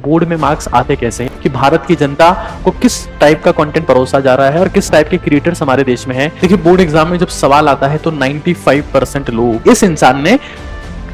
Board में marks आते कैसे हैं, कि भारत की जनता को किस टाइप का कंटेंट परोसा जा रहा है और किस टाइप के क्रिएटर्स हमारे देश में हैं। देखिए बोर्ड एग्जाम में जब सवाल आता है तो 95% लोग, इस इंसान ने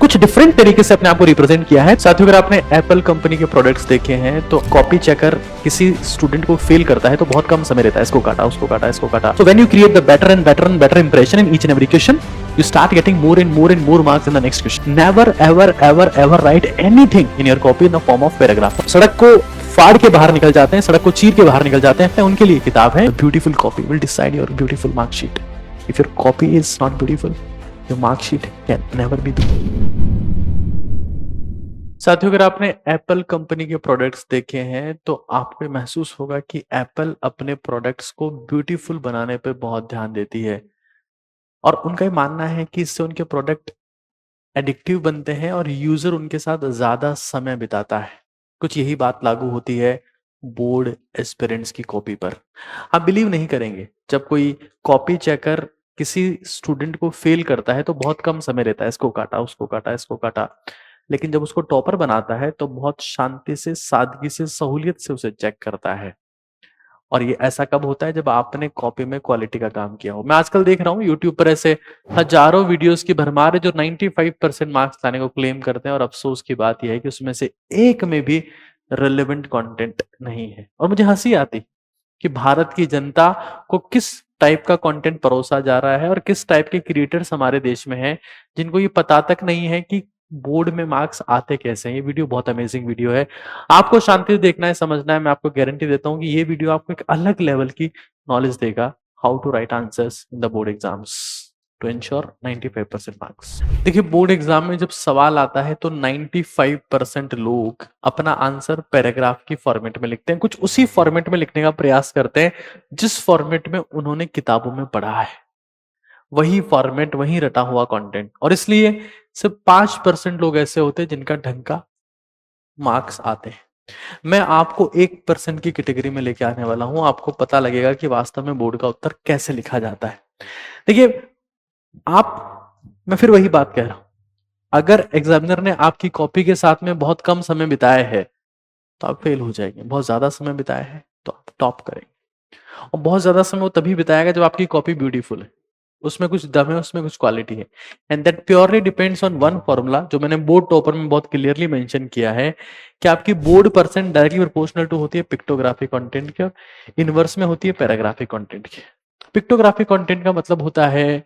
कुछ डिफरेंट तरीके से अपने आप को रिप्रेजेंट किया है। साथियों अगर आपने एप्पल कंपनी के प्रोडक्ट्स देखे हैं तो कॉपी चेकर किसी स्टूडेंट को फेल करता है तो बहुत कम समय रहता है, इसको काटा उसको काटा इसको काटा। So when you create the better and better and better impression in each and every question, you start getting more and more and more marks in the next question. Never ever ever ever write anything in your copy in the form of paragraph. सड़क को फाड़ के बाहर निकल जाते हैं, सड़क को चीर के बाहर निकल जाते हैं, उनके लिए किताब है beautiful copy will decide your beautiful mark sheet. If your copy is not beautiful, your mark sheet can never be beautiful. साथियों अगर आपने एप्पल कंपनी के प्रोडक्ट्स देखे हैं तो आपको महसूस होगा कि एप्पल अपने प्रोडक्ट्स को ब्यूटीफुल बनाने पे बहुत ध्यान देती है और उनका ये मानना है कि इससे उनके प्रोडक्ट एडिक्टिव बनते हैं और यूजर उनके साथ ज्यादा समय बिताता है। कुछ यही बात लागू होती है बोर्ड एस्पिरेंट्स की कॉपी पर। आप बिलीव नहीं करेंगे, जब कोई कॉपी चेकर किसी स्टूडेंट को फेल करता है तो बहुत कम समय रहता है, इसको काटा उसको काटा इसको काटा। लेकिन जब उसको टॉपर बनाता है तो बहुत शांति से, सादगी से, सहूलियत से उसे चेक करता है। और ये ऐसा कब होता है? जब आपने कॉपी में क्वालिटी का काम किया हो। मैं आजकल देख रहा हूँ यूट्यूब पर ऐसे हजारों वीडियोस की भरमार है जो 95% मार्क्स लाने को क्लेम करते हैं और अफसोस की बात यह है कि उसमें से एक में भी रिलेवेंट कंटेंट नहीं है। और मुझे हंसी आती कि भारत की जनता को किस टाइप का कंटेंट परोसा जा रहा है और किस टाइप के क्रिएटर्स हमारे देश में हैं जिनको ये पता तक नहीं है कि बोर्ड में मार्क्स आते कैसे हैं। ये वीडियो बहुत अमेजिंग वीडियो है, आपको शांति से देखना है, समझना है। मैं आपको गारंटी देता हूं कि ये वीडियो आपको एक अलग लेवल की नॉलेज देगा, how to write answers in the board exams to ensure 95% marks. देखिए बोर्ड एग्जाम में जब सवाल आता है तो 95% लोग अपना आंसर पैराग्राफ की फॉर्मेट में लिखते हैं, कुछ उसी फॉर्मेट में लिखने का प्रयास करते हैं जिस फॉर्मेट में उन्होंने किताबों में पढ़ा है, वही फॉर्मेट, वही रटा हुआ कंटेंट। और इसलिए सिर्फ 5% लोग ऐसे होते हैं जिनका ढंग का मार्क्स आते हैं। मैं आपको 1% की कैटेगरी में लेके आने वाला हूं, आपको पता लगेगा कि वास्तव में बोर्ड का उत्तर कैसे लिखा जाता है। देखिए मैं फिर वही बात कह रहा हूं, अगर एग्जामिनर ने आपकी कॉपी के साथ में बहुत कम समय बिताया है तो आप फेल हो जाएंगे, बहुत ज्यादा समय बिताया है तो आप टॉप करेंगे। और बहुत ज्यादा समय वो तभी बिताएगा जब आपकी कॉपी ब्यूटीफुल है, उसमें कुछ दम है, उसमें कुछ क्वालिटी है। And that purely depends on one formula जो मैंने बोर्ड टॉपर में बहुत क्लियरली मेंशन किया है कि आपकी board percent directly proportional to होती है पिक्टोग्राफिक कंटेंट के और इनवर्स में होती है पैराग्राफिक कंटेंट के। पिक्टोग्राफिक कंटेंट का मतलब होता है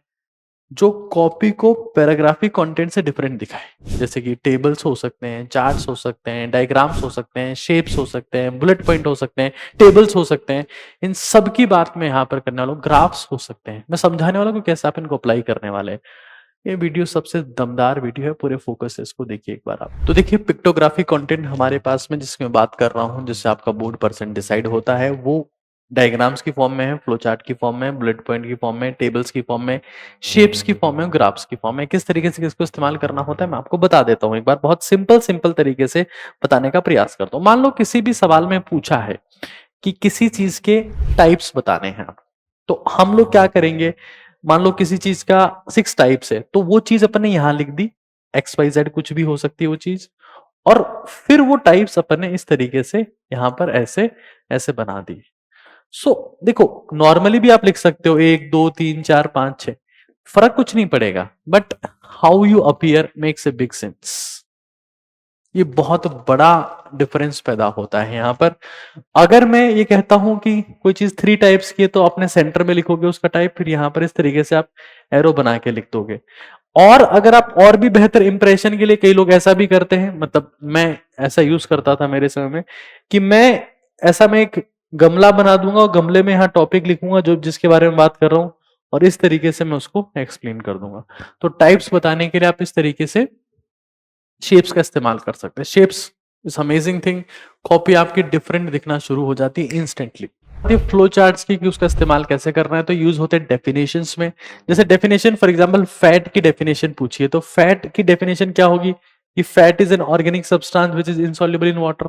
जो कॉपी को पैराग्राफिक कंटेंट से डिफरेंट दिखाए, जैसे कि टेबल्स हो सकते हैं, चार्ट्स हो सकते हैं, डायग्राम्स हो सकते हैं, शेप्स हो सकते हैं, बुलेट पॉइंट हो सकते हैं, टेबल्स हो सकते हैं। इन सब की बात मैं यहाँ पर करने वाला हूँ। ग्राफ्स हो सकते हैं, मैं समझाने वाला हूँ कैसे आप इनको अप्लाई करने वाले हैं। ये वीडियो सबसे दमदार वीडियो है, पूरे फोकस से इसको देखिए एक बार आप। तो देखिए पिक्टोग्राफिक कंटेंट हमारे पास में जिसकी मैं बात कर रहा हूँ, जिससे आपका बोर्ड परसेंट डिसाइड होता है, वो डायग्राम्स की फॉर्म में है, फ्लो चार्ट की फॉर्म में, बुलेट पॉइंट की फॉर्म में, टेबल्स की फॉर्म में, शेप्स की फॉर्म में, ग्राफ्स की फॉर्म में। किस तरीके से इसको इस्तेमाल करना होता है मैं आपको बता देता हूं एक बार, बहुत सिंपल तरीके से बताने का प्रयास करता हूं। मान लो किसी भी सवाल में पूछा है कि किसी चीज के टाइप्स बताने हैं आप, तो हम लोग क्या करेंगे, मान लो किसी चीज का 6 टाइप्स है तो वो चीज अपन ने यहां लिख दी, XYZ कुछ भी हो सकती है वो चीज, और फिर वो टाइप्स अपन ने इस तरीके से यहां पर ऐसे ऐसे बना दी। देखो नॉर्मली भी आप लिख सकते हो 1 2 3 4 5 6, फर्क कुछ नहीं पड़ेगा, but how you appear makes a big sense. ये बहुत बड़ा डिफरेंस पैदा होता है यहाँ पर। अगर मैं ये कहता हूं कि कोई चीज 3 टाइप्स की है तो अपने सेंटर में लिखोगे उसका टाइप, फिर यहाँ पर इस तरीके से आप एरो बना के लिख दोगे। और अगर आप और भी बेहतर इंप्रेशन के लिए, कई लोग ऐसा भी करते हैं, मतलब मैं ऐसा यूज करता था मेरे समय में, कि मैं एक गमला बना दूंगा और गमले में यहाँ टॉपिक लिखूंगा जो जिसके बारे में बात कर रहा हूं, और इस तरीके से मैं उसको एक्सप्लेन कर दूंगा। तो टाइप्स बताने के लिए आप इस तरीके से शेप्स का इस्तेमाल कर सकते हैं। Shapes is amazing thing, copy आपकी डिफरेंट दिखना शुरू हो जाती है इंस्टेंटली। फ्लो चार्ट्स की उसका इस्तेमाल कैसे करना है, तो यूज होते हैं डेफिनेशंस में। जैसे डेफिनेशन फॉर एग्जांपल फैट की डेफिनेशन पूछिए तो फैट की डेफिनेशन क्या होगी कि fat is an organic substance which is insoluble in water.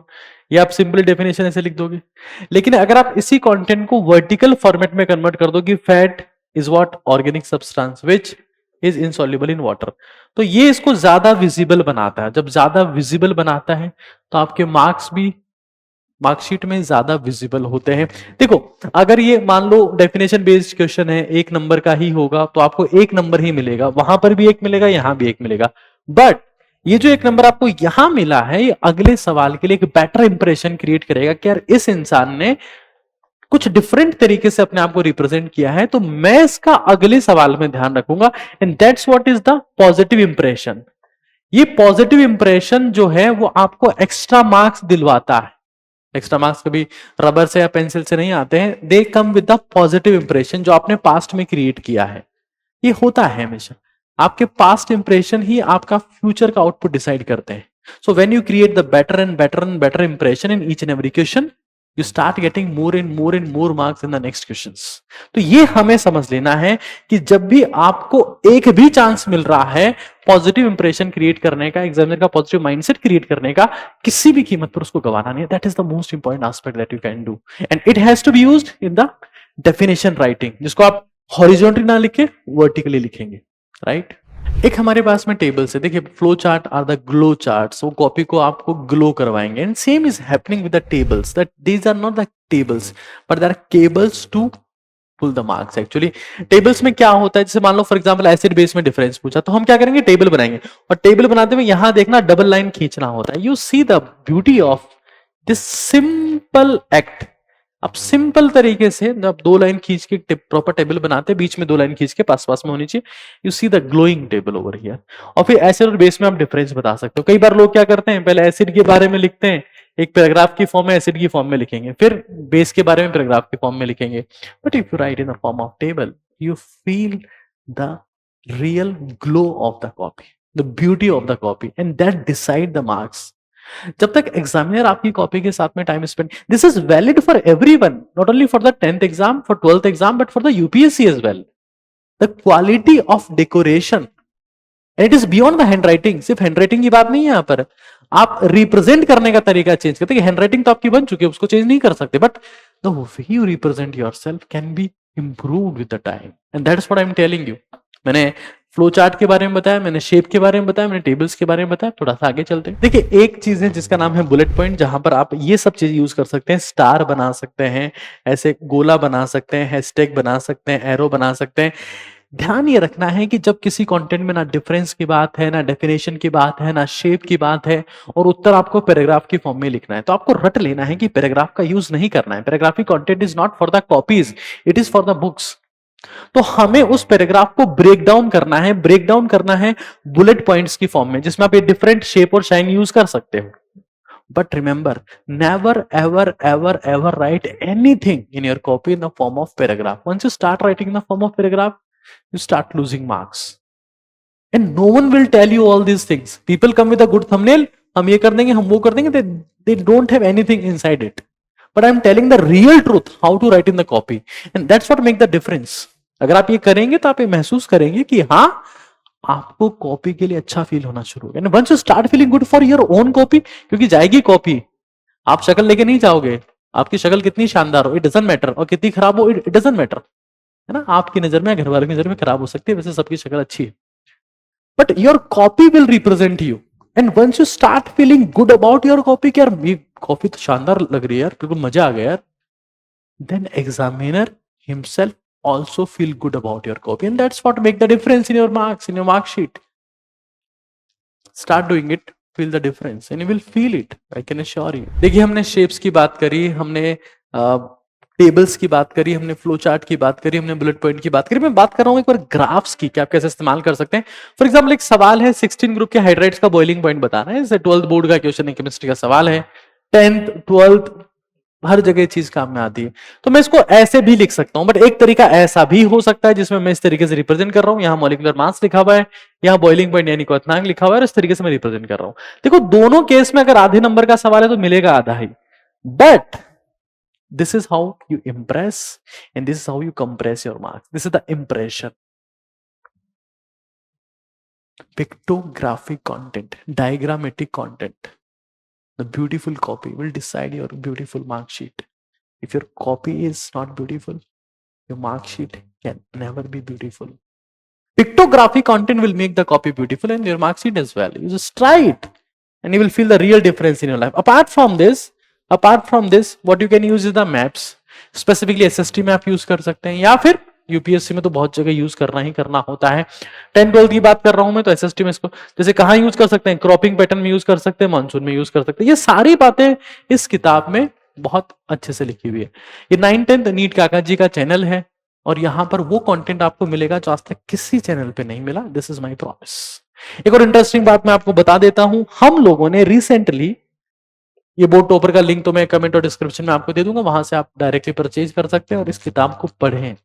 ये आप सिंपल डेफिनेशन ऐसे लिख दोगे। लेकिन अगर आप इसी कंटेंट को वर्टिकल फॉर्मेट में कन्वर्ट कर दो कि fat is what, organic substance which is insoluble in water. तो ये इसको ज्यादा विजिबल बनाता है। जब ज्यादा विजिबल बनाता है तो आपके मार्क्स भी मार्कशीट में ज्यादा विजिबल होते हैं। देखो, अगर ये मान लो डेफिनेशन बेस्ड क्वेश्चन है, एक नंबर का ही होगा तो आपको एक नंबर ही मिलेगा, वहां पर भी एक मिलेगा, यहां भी एक मिलेगा। बट ये जो एक नंबर आपको यहां मिला है, ये अगले सवाल के लिए एक बेटर इंप्रेशन क्रिएट करेगा कि यार इस इंसान ने कुछ डिफरेंट तरीके से अपने आप को रिप्रेजेंट किया है, तो मैं इसका अगले सवाल में ध्यान रखूंगा। And that's what is the positive impression. ये पॉजिटिव इंप्रेशन जो है वो आपको एक्स्ट्रा मार्क्स दिलवाता है। एक्स्ट्रा मार्क्स कभी रबर से या पेंसिल से नहीं आते हैं, they come with the positive impression जो आपने पास्ट में क्रिएट किया है। ये होता है हमेशा, आपके पास्ट इंप्रेशन ही आपका फ्यूचर का आउटपुट डिसाइड करते हैं। So when you create the better and better and better impression in each and every question, you start getting more and more and more marks in the next questions. तो ये हमें समझ लेना है कि जब भी आपको एक भी चांस मिल रहा है पॉजिटिव इंप्रेशन क्रिएट करने का, एग्जामिनर का पॉजिटिव माइंडसेट क्रिएट करने का, किसी भी कीमत पर उसको गवाना नहीं है। That is the most important aspect that you can do, and it has to be used in the definition writing, जिसको आप हॉरिजॉन्टली ना लिखे, वर्टिकली लिखेंगे, राइट। एक हमारे पास में टेबल्स है, देखिए flow chart are the glow charts, वो कॉपी को आपको ग्लो करवाएंगे। And same is happening with the tables, that these are not the tables but they are cables to pull the marks. Actually tables में क्या होता है, जैसे मान लो फॉर एग्जांपल एसिड बेस में डिफरेंस पूछा, तो हम क्या करेंगे, टेबल बनाएंगे, और टेबल बनाते हुए यहां देखना डबल लाइन खींचना होता है। You see the beauty of this simple act. अब सिंपल तरीके से जब दो लाइन खींच के प्रॉपर टेबल बनाते हैं, बीच में दो लाइन खींच के पास पास में होनी चाहिए, you see the glowing table over here. और फिर एसिड और बेस में आप डिफरेंस बता सकते हो। कई बार लोग क्या करते हैं, पहले एसिड के बारे में लिखते हैं, एक पैराग्राफ की फॉर्म में एसिड की फॉर्म में लिखेंगे, फिर बेस के बारे में पैराग्राफ की फॉर्म में लिखेंगे। But if you write in the form of table, you feel the real glow of the copy, the beauty of the copy, and that decide the marks. जब तक एग्जामिनर आपकी copy के साथ में time spend, this is valid for everyone, not only for the 10th exam, for 12th exam, but for the UPSC as well. The quality of decoration, it is beyond the hand writing. सिर्फ hand writing की बात नहीं है यहाँ पर, आप represent करने का तरीका चेंज करते हैं। हैंड राइटिंग तो आपकी बन चुकी है, उसको चेंज नहीं कर सकते, but the way you represent yourself can be improved with the time, and that's what I am telling you. मैंने फ्लो चार्ट के बारे में बताया, मैंने शेप के बारे में बताया, मैंने टेबल्स के बारे में बताया। थोड़ा सा आगे चलते हैं। देखिए एक चीज है जिसका नाम है बुलेट पॉइंट, जहां पर आप ये सब चीज यूज कर सकते हैं। स्टार बना सकते हैं, ऐसे गोला बना सकते हैं, हैशटैग बना सकते हैं, एरो बना सकते हैं। ध्यान ये रखना है कि जब किसी कंटेंट में ना डिफरेंस की बात है, ना डेफिनेशन की बात है, ना शेप की बात है, और उत्तर आपको पैराग्राफ की फॉर्म में लिखना है, तो आपको रट लेना है कि पैराग्राफ का यूज नहीं करना है। Paragraphic content is not for the copies, it is for the books. तो हमें उस पैराग्राफ को ब्रेक डाउन करना है, ब्रेक डाउन करना है बुलेट पॉइंट्स की फॉर्म में, जिसमें आप ये डिफरेंट शेप और शाइन यूज कर सकते हो। But remember, never ever ever ever write anything in your copy in the form of paragraph. Once you start writing in the form of paragraph, you start losing marks, and no one will tell you all these things. People come with a good thumbnail, हम ये कर देंगे, हम वो कर देंगे, they don't have anything inside it. But I'm telling the real truth, how to write in the copy, and that's what make the difference. अगर आप ये करेंगे तो आप ये महसूस करेंगे कि हाँ, आपको कॉपी के लिए अच्छा फील होना शुरू होगा। And once you start feeling good for your own copy, क्योंकि जाएगी कॉपी, आप शक्ल लेके नहीं जाओगे। आपकी शक्ल कितनी शानदार हो, इट डजंट मैटर, और कितनी खराब हो, इट डजंट मैटर, है ना। आपकी नजर में, घर वालों की नजर में खराब हो सकती है, वैसे सबकी शक्ल अच्छी है, but your copy will represent you. And once you start feeling good about your copy, यार ये कॉपी तो शानदार लग रही है यार, बिल्कुल मजा आ गया यार, then examiner himself also feel good about your copy, and that's what make the difference in your marks, in your mark sheet. Start doing it, feel the difference, and you will feel it, I can assure you. देखिए हमने shapes की बात करी, हमने tables की बात करी, हमने फ्लो चार्ट की बात करी, हमने बुलेट पॉइंट की बात करी। मैं बात कर रहा हूं एक बार ग्राफ्स की, कि आप कैसे इस्तेमाल कर सकते हैं। फॉर एग्जांपल एक सवाल है, 16 ग्रुप के हाइड्राइड्स का बॉइलिंग पॉइंट बताना है, जैसे 12th बोर्ड का क्वेश्चन है, केमिस्ट्री का सवाल है, 10th 12th हर जगह चीज काम में आती है। तो मैं इसको ऐसे भी लिख सकता हूं, बट एक तरीका ऐसा भी हो सकता है जिसमें मैं इस तरीके से रिप्रेजेंट कर रहा हूं, यहां मॉलिक्यूलर मास लिखा हुआ है, यहां बॉइलिंग पॉइंट यानी क्वथनांक लिखा हुआ है, और इस तरीके से मैं रिप्रेजेंट कर रहा हूं। देखो दोनों केस में अगर आधे नंबर का सवाल है तो मिलेगा आधा ही, but this is how you impress and this is how you compress your marks. This is the impression. Pictographic content, diagrammatic content, the beautiful copy will decide your beautiful mark sheet. If your copy is not beautiful, your mark sheet can never be beautiful. Pictography content will make the copy beautiful and your mark sheet as well. You just try it and you will feel the real difference in your life. Apart from this, what you can use is the maps. Specifically SST map use कर सकते हैं, या फिर UPSC में तो बहुत जगह use करना ही करना होता है। 10-12 की बात कर रहा हूं मैं, तो एसएसटी में इसको जैसे कहां यूज कर सकते हैं, क्रॉपिंग पैटर्न में यूज कर सकते हैं, मानसून में यूज कर सकते हैं। ये सारी बातें इस किताब में बहुत अच्छे से लिखी हुई है। ये 9th-10th नीट काका जी का चैनल है और यहां पर वो कंटेंट आपको मिलेगा जो आज तक किसी चैनल पे नहीं मिला। This is my promise. एक और इंटरेस्टिंग बात मैं आपको बता देता हूं, हम लोगों ने रिसेंटली, ये बोर्ड टॉपर का लिंक तो मैं कमेंट और डिस्क्रिप्शन में आपको दे दूंगा, वहां से आप डायरेक्टली परचेज कर सकते हैं और इस किताब को पढ़ें।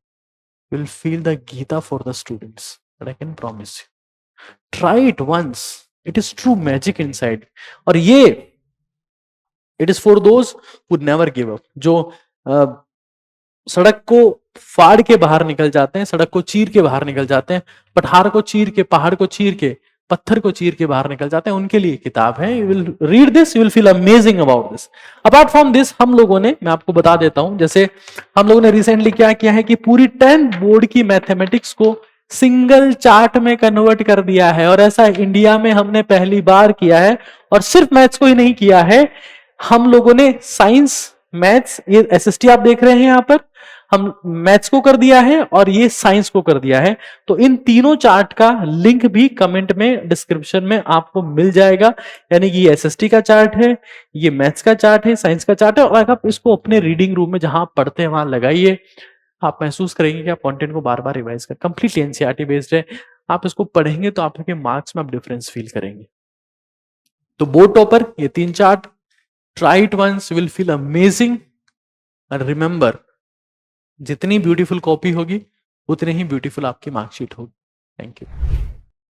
Will feel the Gita for the students, but I can promise you, try it once, it is true magic inside. और ये it is for those would never give up, जो सड़क को फाड़ के बाहर निकल जाते हैं, सड़क को चीर के बाहर निकल जाते हैं, पठार को चीर के, पहाड़ को चीर के, पत्थर को चीर के बाहर निकल जाते हैं, उनके लिए किताब है। You will read this, you will feel amazing about this. Apart from this, हम लोगों ने, मैं आपको बता देता हूं, जैसे हम लोगों ने रिसेंटली क्या किया है कि पूरी 10th बोर्ड की मैथमेटिक्स को सिंगल चार्ट में कन्वर्ट कर दिया है, और ऐसा इंडिया में हमने पहली बार किया है। और सिर्फ मैथ्स को ही नहीं किया है, हम लोगों ने साइंस, मैथ्स, ये एसएसटी आप देख रहे हैं यहां पर, हम मैथ्स को कर दिया है और ये साइंस को कर दिया है। तो इन तीनों चार्ट का लिंक भी कमेंट में, डिस्क्रिप्शन में आपको मिल जाएगा। यानी कि ये एसएसटी का चार्ट है, ये मैथ्स का चार्ट है, साइंस का चार्ट है, और आप इसको अपने रीडिंग रूम में जहां आप पढ़ते हैं वहां लगाइए। आप महसूस करेंगे कि आप कंटेंट को बार बार रिवाइज कर, कंप्लीटली एनसीईआरटी बेस्ड है, आप इसको पढ़ेंगे तो आपके मार्क्स में आप डिफरेंस फील करेंगे। तो बोर्ड टॉपर, ये 3 chart, try it once, will feel amazing. And remember, जितनी ब्यूटीफुल कॉपी होगी उतनी ही ब्यूटीफुल आपकी मार्कशीट होगी। Thank you.